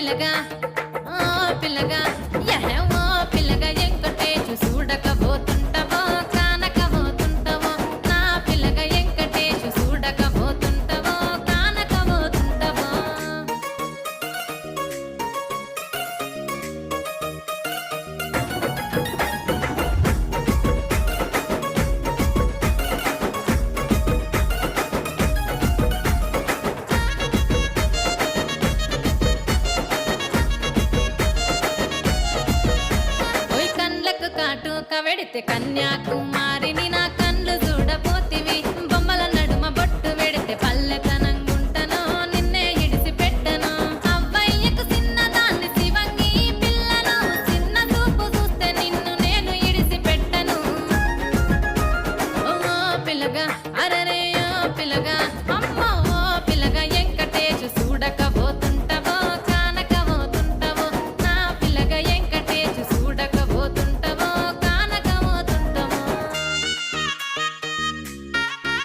పిల్లగా ఓ పిల్లగా యహే ఓ పిల్లగా ఎంకటేశు చూడకబోతుంటవో కానకబోతుంటవో నా పిల్లగా ఎంకటేశు చూడకబోతుంటవో కానకబోతుంటవో ఓయ్ కండ్లకు కాటుక వెడితే కన్యాకుమారిని